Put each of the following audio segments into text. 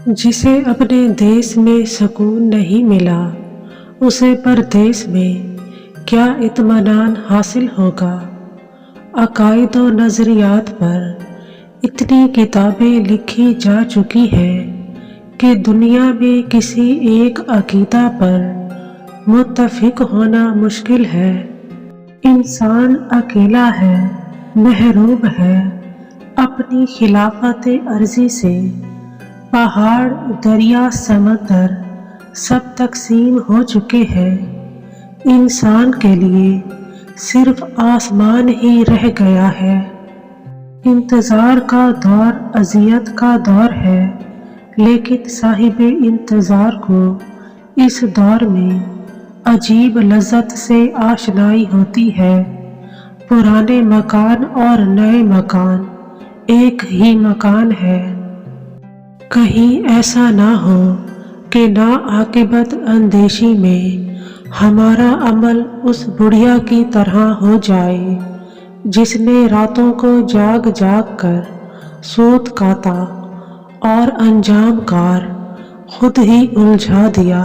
जिसे अपने देश में सुकून नहीं मिला, उसे परदेश में क्या इत्मीनान हासिल होगा। अकायद व नज़रियात पर इतनी किताबें लिखी जा चुकी हैं कि दुनिया में किसी एक अकीदा पर मुत्तफिक होना मुश्किल है। इंसान अकेला है, महरूम है अपनी खिलाफत अर्जी से। पहाड़, दरिया, समंदर सब तकसीम हो चुके हैं। इंसान के लिए सिर्फ आसमान ही रह गया है। इंतज़ार का दौर अज़ियत का दौर है, लेकिन साहिब इंतज़ार को इस दौर में अजीब लज़्ज़त से आशनाई होती है। पुराने मकान और नए मकान एक ही मकान है। कहीं ऐसा ना हो कि ना आकिबत अंदेशी में हमारा अमल उस बुढ़िया की तरह हो जाए जिसने रातों को जाग जाग कर सूत काता और अंजाम कार खुद ही उलझा दिया।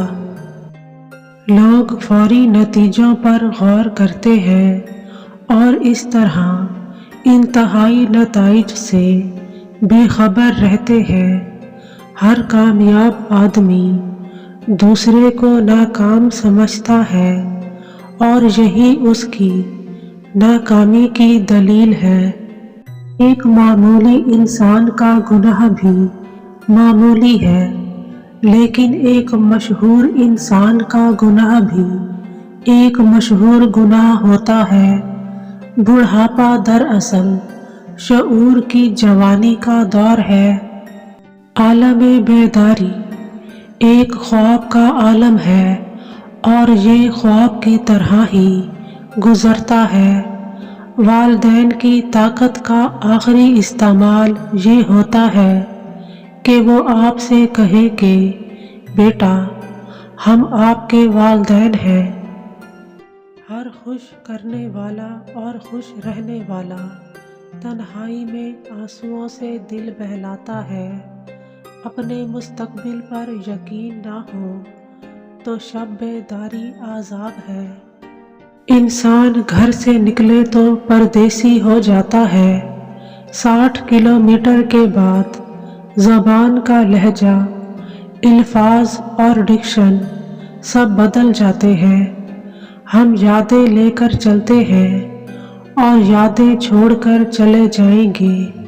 लोग फौरी नतीजों पर गौर करते हैं और इस तरह इंतहाई नताइज से बेखबर रहते हैं। हर कामयाब आदमी दूसरे को नाकाम समझता है और यही उसकी नाकामी की दलील है। एक मामूली इंसान का गुनाह भी मामूली है, लेकिन एक मशहूर इंसान का गुनाह भी एक मशहूर गुनाह होता है। बुढ़ापा दरअसल शऊर की जवानी का दौर है। आलमे बेदारी एक ख्वाब का आलम है और ये ख्वाब की तरह ही गुजरता है। वालिदैन की ताकत का आखिरी इस्तेमाल ये होता है कि वो आपसे कहे कि बेटा, हम आपके वालिदैन हैं। हर खुश करने वाला और खुश रहने वाला तन्हाई में आंसुओं से दिल बहलाता है। अपने मुस्तकबिल पर यकीन ना हो तो शब बेदारी आज़ाब है। इंसान घर से निकले तो परदेसी हो जाता है। 60 किलोमीटर के बाद ज़बान का लहजा, अल्फाज और डिक्शन सब बदल जाते हैं। हम यादें लेकर चलते हैं और यादें छोड़कर चले जाएंगे।